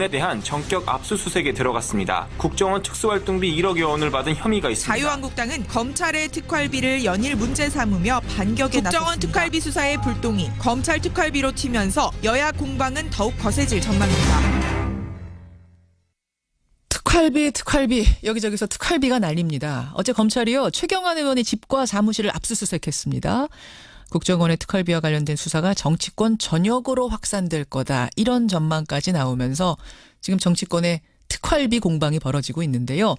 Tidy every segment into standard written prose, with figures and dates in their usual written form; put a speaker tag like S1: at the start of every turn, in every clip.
S1: 에 대한 전격 압수수색에 들어갔습니다. 국정원 특수활동비 1억여 원을 받은 혐의가 있습니다.
S2: 자유한국당은 검찰의 특활비를 연일 문제 삼으며 반격에 나섰습니다. 국정원 특활비 수사의 불똥이 검찰 특활비로 튀면서 여야 공방은 더욱 거세질 전망입니다.
S3: 특활비 여기저기서 특활비가 날립니다. 어제 검찰이요 최경환 의원의 집과 사무실을 압수수색했습니다. 국정원의 특활비와 관련된 수사가 정치권 전역으로 확산될 거다. 이런 전망까지 나오면서 지금 정치권의 특활비 공방이 벌어지고 있는데요.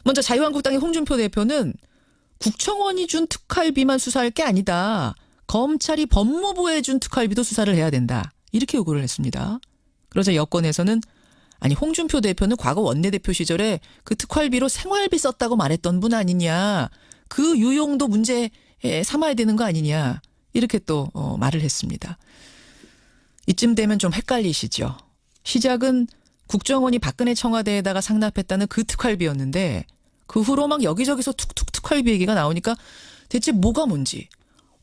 S3: 먼저 자유한국당의 홍준표 대표는 국정원이 준 특활비만 수사할 게 아니다. 검찰이 법무부에 준 특활비도 수사를 해야 된다. 이렇게 요구를 했습니다. 그러자 여권에서는 아니 홍준표 대표는 과거 원내대표 시절에 그 특활비로 생활비 썼다고 말했던 분 아니냐. 그 유용도 문제 삼아야 되는 거 아니냐. 이렇게 또 말을 했습니다. 이쯤 되면 좀 헷갈리시죠. 시작은 국정원이 박근혜 청와대에다가 상납했다는 그 특활비였는데 그 후로 막 여기저기서 툭툭 특활비 얘기가 나오니까 대체 뭐가 뭔지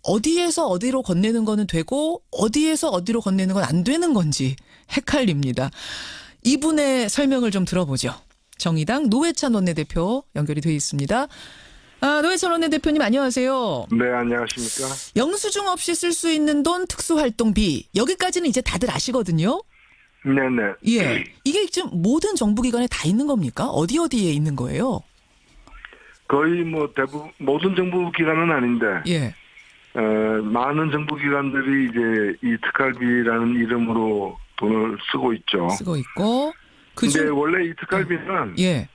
S3: 어디에서 어디로 건네는 거는 되고 어디에서 어디로 건네는 건 안 되는 건지 헷갈립니다. 이분의 설명을 좀 들어보죠. 정의당 노회찬 원내대표 연결이 돼 있습니다. 노회찬 원내대표님 안녕하세요.
S4: 네, 안녕하십니까.
S3: 영수증 없이 쓸 수 있는 돈 특수활동비 여기까지는 이제 다들 아시거든요.
S4: 네네.
S3: 예, 이게 지금 모든 정부기관에 다 있는 겁니까? 어디에 있는 거예요?
S4: 거의 뭐 대부분 모든 정부 기관은 아닌데
S3: 예.
S4: 많은 정부 기관들이 이제 이 특활비라는 이름으로 돈을 쓰고 있죠.
S3: 쓰고 있고
S4: 근데 원래 이 특활비는
S3: 예.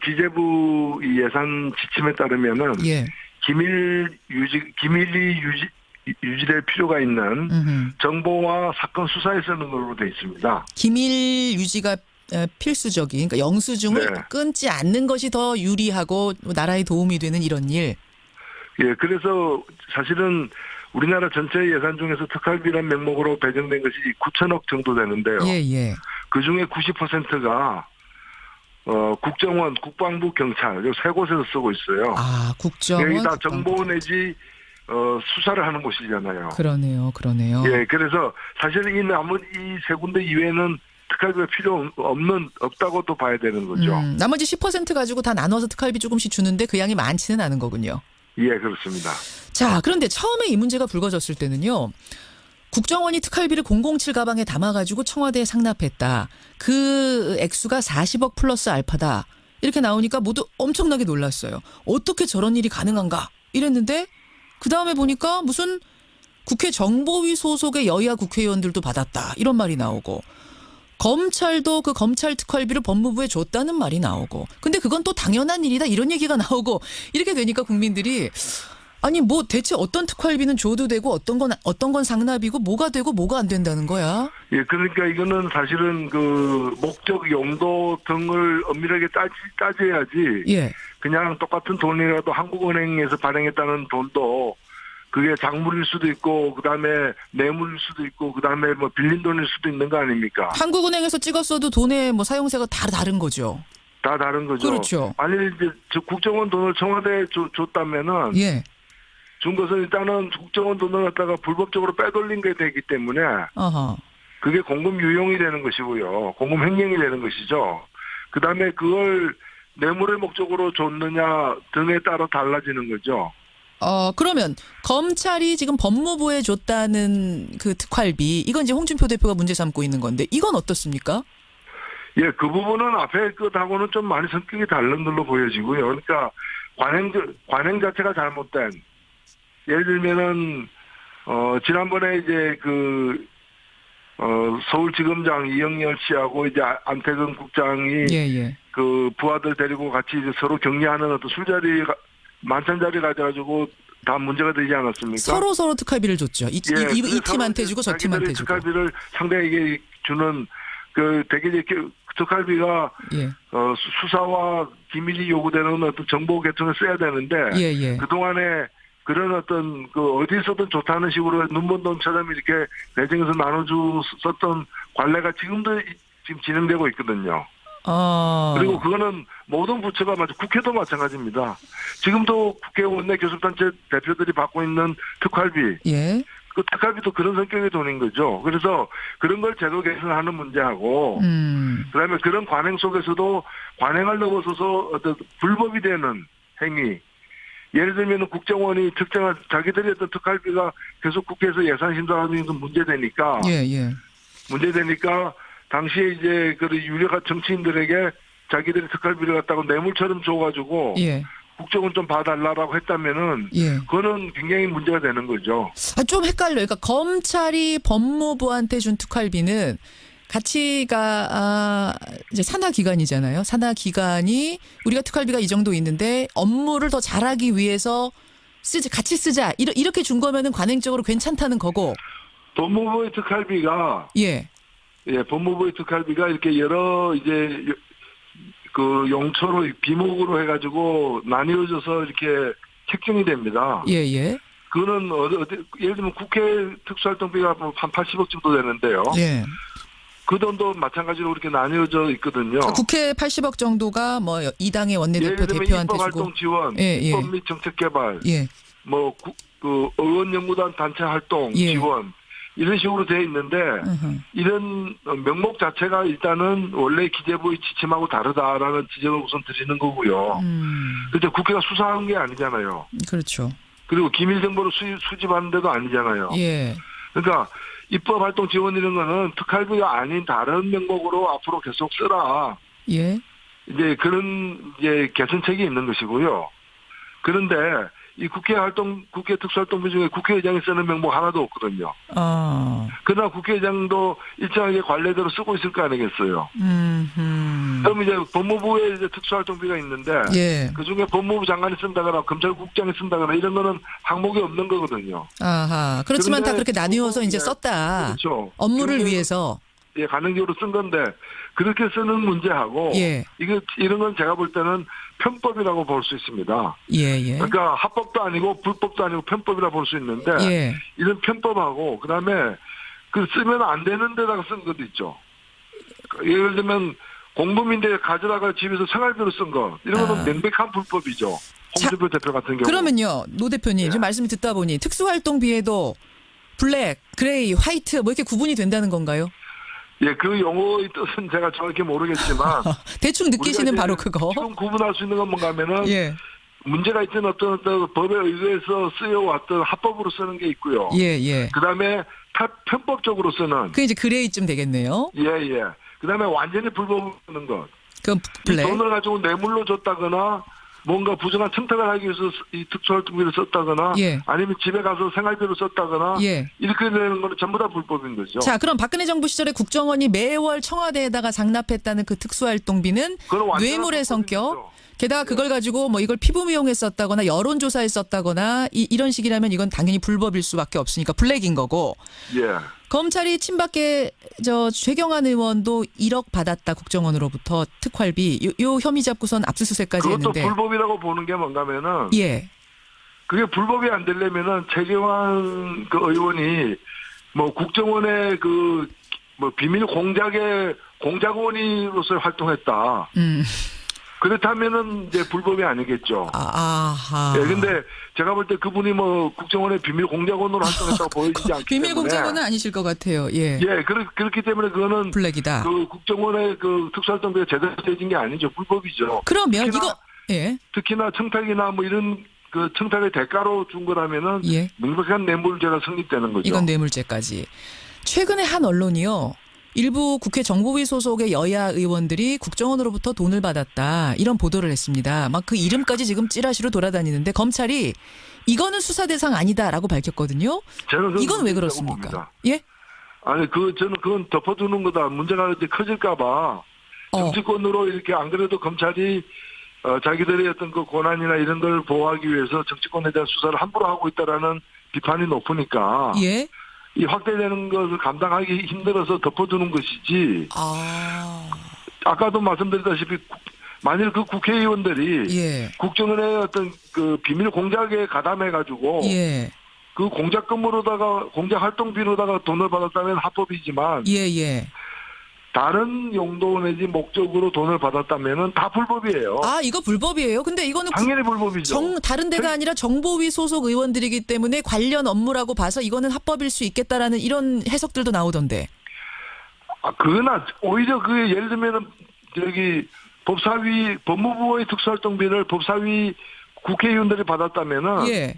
S4: 기재부 이 예산 지침에 따르면은
S3: 예.
S4: 기밀이 유지될 필요가 있는 정보와 사건 수사에 쓰는 걸로 돼 있습니다.
S3: 기밀 유지가 필수적인 그러니까 영수증을
S4: 네.
S3: 끊지 않는 것이 더 유리하고 나라에 도움이 되는 이런 일.
S4: 예, 그래서 사실은 우리나라 전체 예산 중에서 특활비라는 명목으로 배정된 것이 9천억 정도 되는데요.
S3: 예.
S4: 그 중에 90%가 국정원, 국방부, 경찰 이 세 곳에서 쓰고 있어요.
S3: 국정원.
S4: 여기 다 정보 내지 수사를 하는 곳이잖아요.
S3: 그러네요.
S4: 예, 그래서 사실은 이 세 군데 이외에는 특활비가 필요 없다고도 봐야 되는 거죠.
S3: 나머지 10% 가지고 다 나눠서 특활비 조금씩 주는데 그 양이 많지는 않은 거군요.
S4: 예, 그렇습니다.
S3: 자, 그런데 처음에 이 문제가 불거졌을 때는요. 국정원이 특활비를 007 가방에 담아가지고 청와대에 상납했다. 그 액수가 40억 플러스 알파다. 이렇게 나오니까 모두 엄청나게 놀랐어요. 어떻게 저런 일이 가능한가 이랬는데 그다음에 보니까 무슨 국회 정보위 소속의 여야 국회의원들도 받았다. 이런 말이 나오고 검찰도 그 검찰 특활비를 법무부에 줬다는 말이 나오고 근데 그건 또 당연한 일이다. 이런 얘기가 나오고 이렇게 되니까 국민들이 아니 뭐 대체 어떤 특활비는 줘도 되고 어떤 건 상납이고 뭐가 되고 뭐가 안 된다는 거야?
S4: 예, 그러니까 이거는 사실은 그 목적 용도 등을 엄밀하게 따져야지.
S3: 예.
S4: 그냥 똑같은 돈이라도 한국은행에서 발행했다는 돈도 그게 작물일 수도 있고 그다음에 뇌물일 수도 있고 그다음에 뭐 빌린 돈일 수도 있는 거 아닙니까?
S3: 한국은행에서 찍었어도 돈의 뭐 사용세가 다 다른 거죠.
S4: 다 다른 거죠.
S3: 그렇죠.
S4: 만일 이제 국정원 돈을 청와대에 줬다면은
S3: 예.
S4: 준 것은 일단은 국정원 돈을 갖다가 불법적으로 빼돌린 게 되기 때문에
S3: 어허.
S4: 그게 공금 유용이 되는 것이고요. 공금 횡령이 되는 것이죠. 그다음에 그걸 뇌물의 목적으로 줬느냐 등에 따라 달라지는 거죠.
S3: 그러면 검찰이 지금 법무부에 줬다는 그 특활비 이건 이제 홍준표 대표가 문제 삼고 있는 건데 이건 어떻습니까?
S4: 예, 그 부분은 앞에 것하고는 좀 많이 성격이 다른 걸로 보여지고요. 그러니까 관행 자체가 잘못된 예를 들면은 지난번에 이제 서울지검장 이영렬 씨하고 이제 안태근 국장이
S3: 예.
S4: 그 부하들 데리고 같이 이제 서로 격리하는 어떤 술자리 만찬 자리 가져가지고 다 문제가 되지 않았습니까?
S3: 서로 특활비를 줬죠. 이 팀한테 주고 저 팀한테 주고.
S4: 특활비를 상대에게 주는 그 되게 이렇게 특활비가
S3: 예.
S4: 수사와 기밀이 요구되는 어떤 정보 계통에 써야 되는데
S3: 예.
S4: 그 동안에 그런 어떤 어디서든 좋다는 식으로 눈먼 돈처럼 이렇게 배정해서 나눠줬었던 관례가 지금도 지금 진행되고 있거든요. 그리고 그거는 모든 부처가 국회도 마찬가지입니다. 지금도 국회 원내 교섭단체 대표들이 받고 있는 특활비.
S3: 예.
S4: 그 특활비도 그런 성격의 돈인 거죠. 그래서 그런 걸 제도 개선하는 문제하고 그다음에 그런 관행 속에서도 관행을 넘어서서 어떤 불법이 되는 행위. 예를 들면 국정원이 특정한 자기들의 어떤 특활비가 계속 국회에서 예산 심사하는 게 문제되니까
S3: 예.
S4: 문제되니까 당시에 이제 그 유력한 정치인들에게 자기들이 특활비를 갖다가 뇌물처럼 줘가지고
S3: 예.
S4: 국정원 좀 봐달라고 했다면은
S3: 예.
S4: 그거는 굉장히 문제가 되는 거죠.
S3: 좀 헷갈려요. 그러니까 검찰이 법무부한테 준 특활비는 가치가 이제 산하 기관이잖아요. 산하 기관이 우리가 특활비가 이 정도 있는데 업무를 더 잘하기 위해서 같이 쓰자 이렇게 준 거면은 관행적으로 괜찮다는 거고.
S4: 법무부의 특활비가
S3: 예,
S4: 법무부의 특활비가 이렇게 여러 이제 그 용처로 비목으로 해가지고 나뉘어져서 이렇게 책정이 됩니다.
S3: 예.
S4: 그거는 예를 들면 국회 특수활동비가 한 80억 정도 되는데요.
S3: 예.
S4: 그 돈도 마찬가지로 그렇게 나뉘어져 있거든요.
S3: 국회 80억 정도가 뭐 이 당의 원내대표
S4: 예를 들면
S3: 대표한테 주고.
S4: 입법활동 지원,
S3: 예.
S4: 입법 및 정책 개발,
S3: 예.
S4: 그 의원연구단 단체 활동
S3: 예.
S4: 지원 이런 식으로 되어 있는데 이런 명목 자체가 일단은 원래 기재부의 지침하고 다르다라는 지적을 우선 드리는 거고요. 그런데 국회가 수사한 게 아니잖아요.
S3: 그렇죠.
S4: 그리고 기밀 정보를 수집하는 데도 아니잖아요.
S3: 예.
S4: 그러니까 입법활동 지원 이런 거는 특활비가 아닌 다른 명목으로 앞으로 계속 쓰라.
S3: 예.
S4: 이제 그런 이제 개선책이 있는 것이고요. 그런데 이 국회 특수활동비 중에 국회의장이 쓰는 명목 하나도 없거든요. 그러나 국회의장도 일정하게 관례대로 쓰고 있을 거 아니겠어요. 그럼 이제 법무부에 이제 특수활동비가 있는데
S3: 예.
S4: 그 중에 법무부 장관이 쓴다거나 검찰국장이 쓴다거나 이런 거는 항목이 없는 거거든요.
S3: 아하. 그렇지만 다 그렇게 나뉘어서 이제 썼다.
S4: 그렇죠.
S3: 업무를 위해서.
S4: 예, 가능적으로 쓴 건데 그렇게 쓰는 문제하고
S3: 예.
S4: 이런 건 제가 볼 때는 편법이라고 볼 수 있습니다.
S3: 예.
S4: 그러니까 합법도 아니고 불법도 아니고 편법이라 볼 수 있는데
S3: 예.
S4: 이런 편법하고 그다음에 그 쓰면 안 되는 데다가 쓴 것도 있죠. 예를 들면 공범인데 가져다가 집에서 생활비로 쓴 거 이런 거는 명백한 불법이죠. 홍준표 대표 같은 경우.
S3: 그러면요, 노 대표님 지금 말씀 듣다 보니 특수활동비에도 블랙, 그레이, 화이트 뭐 이렇게 구분이 된다는 건가요?
S4: 예, 그 용어의 뜻은 제가 정확히 모르겠지만
S3: 대충 느끼시는
S4: 우리가
S3: 바로 그거.
S4: 지금 구분할 수 있는 건 뭔가 하면은
S3: 예.
S4: 문제가 있던 어떤 법에 의해서 쓰여왔던 합법으로 쓰는 게 있고요.
S3: 예.
S4: 그다음에 편법적으로 쓰는.
S3: 그 이제 그레이쯤 되겠네요.
S4: 예. 그다음에 완전히 불법으로 쓰는 것.
S3: 그
S4: 이
S3: 블랙.
S4: 돈을 가지고 뇌물로 줬다거나 뭔가 부정한 청탁을 하기 위해서 이 특수활동비를 썼다거나
S3: 예.
S4: 아니면 집에 가서 생활비로 썼다거나
S3: 예.
S4: 이렇게 되는 거는 전부 다 불법인 거죠.
S3: 자, 그럼 박근혜 정부 시절에 국정원이 매월 청와대에다가 장납했다는 그 특수활동비는
S4: 그건 완전한
S3: 뇌물의
S4: 불법인
S3: 성격.
S4: 거죠.
S3: 게다가 그걸 가지고 뭐 이걸 피부 미용에 썼다거나 여론조사에 썼다거나 이런 식이라면 이건 당연히 불법일 수밖에 없으니까 블랙인 거고.
S4: 예.
S3: 검찰이 친박계 최경환 의원도 1억 받았다 국정원으로부터 특활비 요 혐의 잡고선 압수수색까지
S4: 그것도
S3: 했는데.
S4: 불법이라고 보는 게 뭔가면은
S3: 예.
S4: 그게 불법이 안 되려면은 최경환 그 의원이 뭐 국정원의 그 뭐 비밀 공작의 공작원으로서 활동했다. 그렇다면은 이제 불법이 아니겠죠.
S3: 아하.
S4: 예, 근데 제가 볼 때 그분이 뭐 국정원의 비밀 공작원으로 활동했다고 보여지지 않기
S3: 비밀
S4: 때문에.
S3: 공작원은 아니실 것 같아요. 예.
S4: 예, 그렇기 때문에 그거는
S3: 블랙이다.
S4: 그 국정원의 그 특수활동비가 제대로 되진 게 아니죠. 불법이죠.
S3: 그러면
S4: 특히나,
S3: 이거 예.
S4: 특히나 청탁이나 뭐 이런 그 청탁의 대가로 준 거라면은
S3: 예.
S4: 명백한 뇌물죄가 성립되는 거죠.
S3: 이건 뇌물죄까지. 최근에 한 언론이요. 일부 국회 정보위 소속의 여야 의원들이 국정원으로부터 돈을 받았다. 이런 보도를 했습니다. 막 그 이름까지 지금 찌라시로 돌아다니는데 검찰이 이거는 수사 대상 아니다라고 밝혔거든요.
S4: 저는
S3: 이건 왜
S4: 문제라고
S3: 그렇습니까?
S4: 봅니다.
S3: 예?
S4: 아니 저는 그건 덮어두는 거다. 문제가 이제 커질까봐 정치권으로 이렇게 안 그래도 검찰이 자기들의 어떤 그 권한이나 이런 걸 보호하기 위해서 정치권에 대한 수사를 함부로 하고 있다라는 비판이 높으니까
S3: 예?
S4: 이 확대되는 것을 감당하기 힘들어서 덮어두는 것이지. 아까도 말씀드렸다시피 만일 그 국회의원들이
S3: 예.
S4: 국정원의 어떤 그 비밀 공작에 가담해가지고
S3: 예.
S4: 그 공작금으로다가 공작 활동비로다가 돈을 받았다면 합법이지만
S3: 예.
S4: 다른 용도 내지 목적으로 돈을 받았다면은 다 불법이에요.
S3: 아, 이거 불법이에요? 근데 이거는
S4: 당연히 불법이죠.
S3: 다른 데가 아니라 정보위 소속 의원들이기 때문에 관련 업무라고 봐서 이거는 합법일 수 있겠다라는 이런 해석들도 나오던데.
S4: 그러나 오히려 예를 들면은 법사위 법무부의 특수활동비를 법사위 국회의원들이 받았다면은
S3: 예.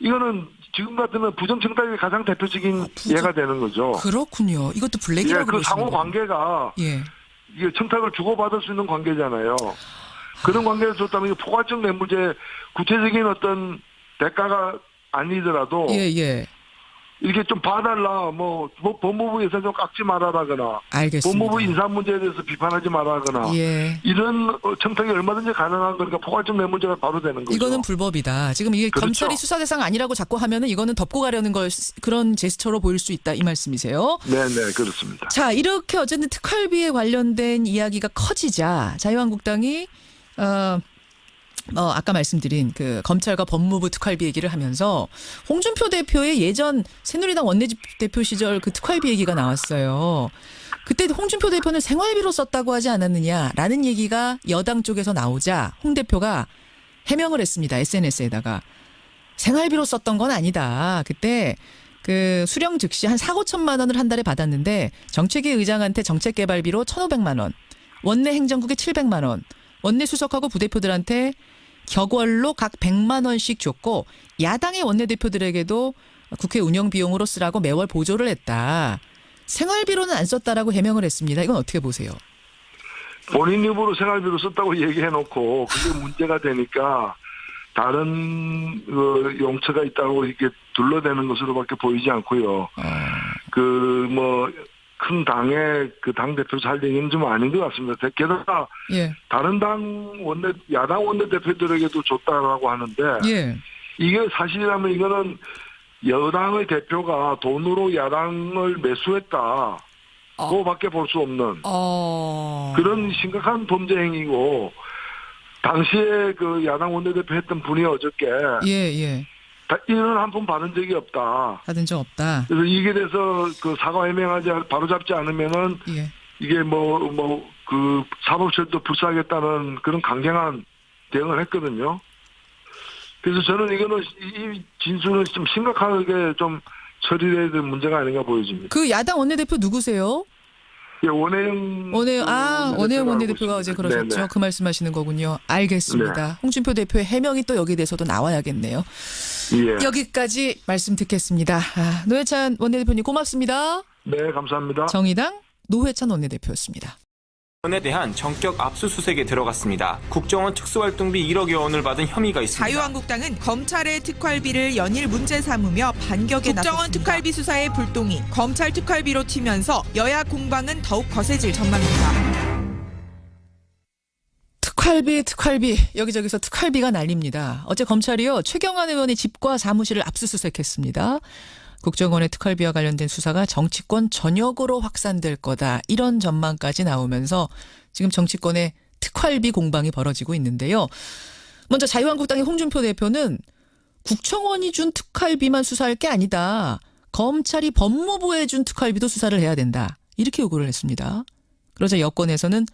S4: 이거는 지금 같으면 부정청탁의 가장 대표적인 예가 되는 거죠.
S3: 그렇군요. 이것도 블랙이라고
S4: 그
S3: 보시는
S4: 상호 관계가
S3: 예.
S4: 이게 청탁을 주고받을 수 있는 관계잖아요. 그런 관계를 줬다면 이게 포괄적 뇌물죄 구체적인 어떤 대가가 아니더라도
S3: 예.
S4: 이렇게 좀 봐달라, 법무부에서 좀 깎지 말아라거나,
S3: 알겠습니다.
S4: 법무부 인사 문제에 대해서 비판하지 말아라거나,
S3: 예.
S4: 이런 청탁이 얼마든지 가능한 거니까 포괄적 뇌물죄가 바로 되는 거죠.
S3: 이거는 불법이다. 지금 이게
S4: 그렇죠.
S3: 검찰이 수사 대상 아니라고 자꾸 하면은 이거는 덮고 가려는 그런 제스처로 보일 수 있다 이 말씀이세요.
S4: 네네 그렇습니다.
S3: 자, 이렇게 어쨌든 특활비에 관련된 이야기가 커지자 자유한국당이 아까 말씀드린 그 검찰과 법무부 특활비 얘기를 하면서 홍준표 대표의 예전 새누리당 원내대표 시절 그 특활비 얘기가 나왔어요. 그때 홍준표 대표는 생활비로 썼다고 하지 않았느냐라는 얘기가 여당 쪽에서 나오자 홍 대표가 해명을 했습니다. SNS에다가 생활비로 썼던 건 아니다. 그때 그 수령 즉시 한 4,5천만 원을 한 달에 받았는데 정책위 의장한테 정책개발비로 1,500만 원, 원내 행정국에 700만 원, 원내 수석하고 부대표들한테 격월로 각 100만 원씩 줬고 야당의 원내대표들에게도 국회 운영 비용으로 쓰라고 매월 보조를 했다. 생활비로는 안 썼다라고 해명을 했습니다. 이건 어떻게 보세요?
S4: 본인 입으로 생활비로 썼다고 얘기해놓고 그게 문제가 되니까 다른 용처가 있다고 이렇게 둘러대는 것으로밖에 보이지 않고요. 큰 당의 그 당대표 살 얘기는 좀 아닌 것 같습니다. 게다가
S3: 예.
S4: 다른 야당 원내대표들에게도 줬다라고 하는데
S3: 예.
S4: 이게 사실이라면 이거는 여당의 대표가 돈으로 야당을 매수했다. 그거밖에 볼 수 없는 그런 심각한 범죄 행위고 당시에 그 야당 원내대표 했던 분이 어저께
S3: 예.
S4: 이런 한 푼 받은 적이 없다.
S3: 받은 적 없다.
S4: 그래서 이게 돼서 그 사과 해명하지 바로잡지 않으면은
S3: 예.
S4: 이게 그 사법처리도 불사하겠다는 그런 강경한 대응을 했거든요. 그래서 저는 이거는 이 진술은 좀 심각하게 좀 처리해야 될 문제가 아닌가 보여집니다.
S3: 그 야당 원내대표 누구세요?
S4: 예, 원혜영
S3: 원내대표가 어제 그러셨죠.
S4: 네네.
S3: 그 말씀하시는 거군요. 알겠습니다.
S4: 네.
S3: 홍준표 대표의 해명이 또 여기에 대해서도 나와야겠네요.
S4: 예.
S3: 여기까지 말씀 듣겠습니다. 노회찬 원내대표님 고맙습니다.
S4: 네, 감사합니다.
S3: 정의당 노회찬 원내대표였습니다.
S1: 에 대한 전격 압수수색에 들어갔습니다. 국정원 특수활동비 1억여 원을 받은 혐의가 있습니다.
S2: 자유한국당은 검찰의 특활비를 연일 문제 삼으며 반격에 나섰습니다. 국정원 특활비 수사의 불똥이 검찰 특활비로 튀면서 여야 공방은 더욱 거세질 전망입니다.
S3: 특활비 여기저기서 특활비가 날립니다. 어제 검찰이요 최경환 의원의 집과 사무실을 압수수색했습니다. 국정원의 특활비와 관련된 수사가 정치권 전역으로 확산될 거다. 이런 전망까지 나오면서 지금 정치권의 특활비 공방이 벌어지고 있는데요. 먼저 자유한국당의 홍준표 대표는 국정원이 준 특활비만 수사할 게 아니다. 검찰이 법무부에 준 특활비도 수사를 해야 된다. 이렇게 요구를 했습니다. 그러자 여권에서는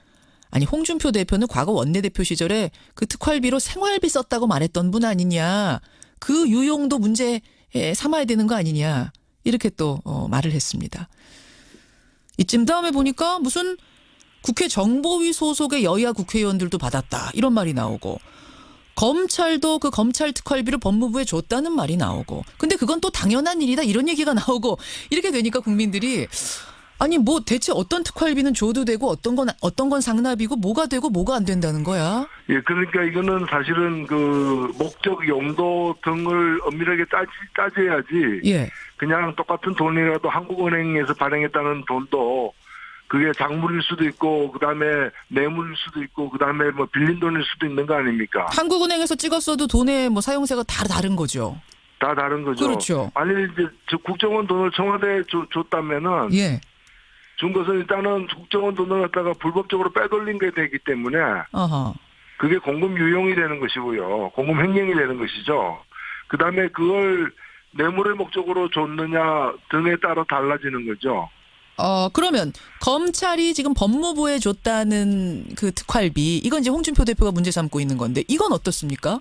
S3: 아니 홍준표 대표는 과거 원내대표 시절에 그 특활비로 생활비 썼다고 말했던 분 아니냐. 그 유용도 문제 삼아야 되는 거 아니냐 이렇게 또 말을 했습니다. 이쯤 다음에 보니까 무슨 국회 정보위 소속의 여야 국회의원들도 받았다 이런 말이 나오고 검찰도 그 검찰 특활비를 법무부에 줬다는 말이 나오고 근데 그건 또 당연한 일이다 이런 얘기가 나오고 이렇게 되니까 국민들이 아니 뭐 대체 어떤 특활비는 줘도 되고 어떤 건 상납이고 뭐가 되고 뭐가 안 된다는 거야?
S4: 예, 그러니까 이거는 사실은 그 목적 용도 등을 엄밀하게 따져야지.
S3: 예.
S4: 그냥 똑같은 돈이라도 한국은행에서 발행했다는 돈도 그게 작물일 수도 있고 그다음에 뇌물일 수도 있고 그다음에 뭐 빌린 돈일 수도 있는 거 아닙니까?
S3: 한국은행에서 찍었어도 돈의 뭐 사용세가 다 다른 거죠.
S4: 다 다른 거죠.
S3: 그렇죠.
S4: 아니 이제 국정원 돈을 청와대에 줬다면은.
S3: 예.
S4: 준 것은 일단은 국정원 돈을 갖다가 불법적으로 빼돌린 게 되기 때문에
S3: 어허.
S4: 그게 공금 유용이 되는 것이고요. 공금 횡령이 되는 것이죠. 그다음에 그걸 뇌물의 목적으로 줬느냐 등에 따라 달라지는 거죠.
S3: 그러면 검찰이 지금 법무부에 줬다는 그 특활비, 이건 이제 홍준표 대표가 문제 삼고 있는 건데, 이건 어떻습니까?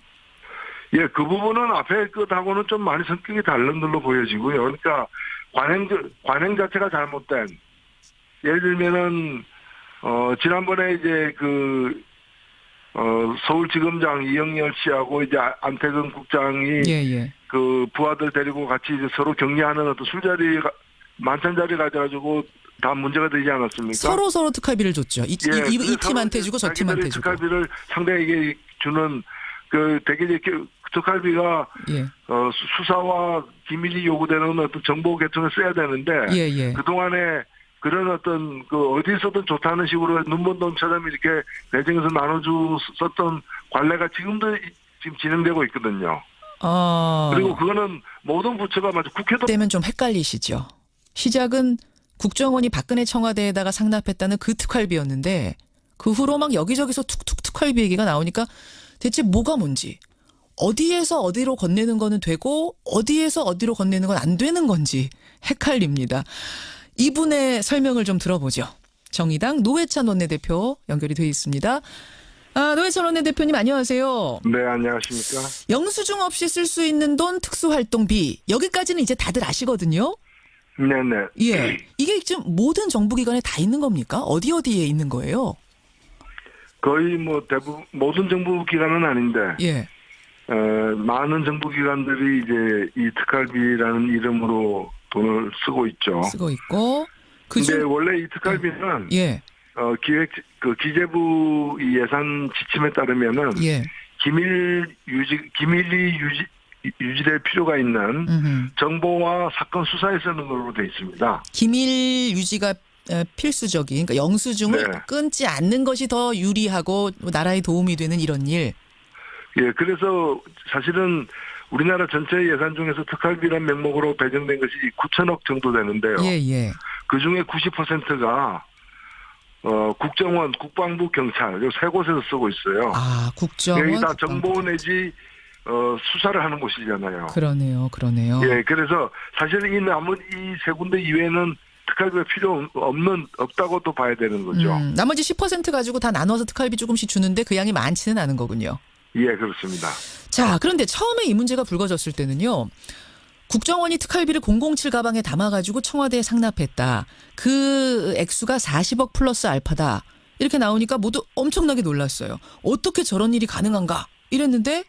S4: 예, 그 부분은 앞에 것하고는 좀 많이 성격이 다른 걸로 보여지고요. 그러니까 관행 자체가 잘못된, 예를 들면은 지난번에 이제 서울지검장 이영렬 씨하고 이제 안태근 국장이
S3: 예.
S4: 그 부하들 데리고 같이 이제 서로 격려하는 어떤 술자리 만찬 자리 가져가지고 다 문제가 되지 않았습니까?
S3: 서로 특활비를 줬죠. 이 팀한테 주고 저 팀한테 주고.
S4: 특활비를 상대에게 주는 그 되게 이제 특활비가
S3: 예.
S4: 수사와 기밀이 요구되는 어떤 정보 계통에 써야 되는데
S3: 예.
S4: 그 동안에 그런 어떤 어디서든 좋다는 식으로 눈먼 돈처럼 이렇게 내정에서 나눠줬었던 관례가 지금도 지금 진행되고 있거든요. 그리고 그거는 모든 부처가 마치 국회도
S3: 때면 좀 헷갈리시죠. 시작은 국정원이 박근혜 청와대에다가 상납했다는 그 특활비였는데 그 후로 막 여기저기서 툭툭 특활비 얘기가 나오니까 대체 뭐가 뭔지, 어디에서 어디로 건네는 거는 되고 어디에서 어디로 건네는 건 안 되는 건지 헷갈립니다. 이분의 설명을 좀 들어보죠. 정의당 노회찬 원내대표 연결이 돼 있습니다. 노회찬 원내대표님 안녕하세요.
S4: 네, 안녕하십니까.
S3: 영수증 없이 쓸 수 있는 돈 특수활동비, 여기까지는 이제 다들 아시거든요.
S4: 네네.
S3: 예, 이게 지금 모든 정부기관에 다 있는 겁니까? 어디에 있는 거예요?
S4: 거의 뭐 대부분 모든 정부 기관은 아닌데
S3: 예.
S4: 많은 정부 기관들이 이제 이 특활비라는 이름으로 돈을 쓰고 있죠.
S3: 쓰고 있고.
S4: 근데 원래 이 특활비는
S3: 예.
S4: 기재부 이 예산 지침에 따르면은
S3: 예.
S4: 기밀이 유지될 필요가 있는 정보와 사건 수사에 쓰는 걸로 돼 있습니다.
S3: 기밀 유지가 필수적인, 그러니까 영수증을
S4: 네.
S3: 끊지 않는 것이 더 유리하고 나라에 도움이 되는 이런 일.
S4: 예, 그래서 사실은 우리나라 전체 예산 중에서 특활비란 명목으로 배정된 것이 9천억 정도 되는데요.
S3: 예.
S4: 그 중에 90%가 국정원, 국방부, 경찰 이 세 곳에서 쓰고 있어요.
S3: 국정원.
S4: 여기 다 정보 내지 수사를 하는 곳이잖아요.
S3: 그러네요.
S4: 예, 그래서 사실 이 세 군데 이외에는 특활비가 필요 없다고도 봐야 되는 거죠.
S3: 나머지 10% 가지고 다 나눠서 특활비 조금씩 주는데 그 양이 많지는 않은 거군요.
S4: 예, 그렇습니다.
S3: 자, 그런데 처음에 이 문제가 불거졌을 때는요. 국정원이 특활비를 007 가방에 담아가지고 청와대에 상납했다. 그 액수가 40억 플러스 알파다. 이렇게 나오니까 모두 엄청나게 놀랐어요. 어떻게 저런 일이 가능한가? 이랬는데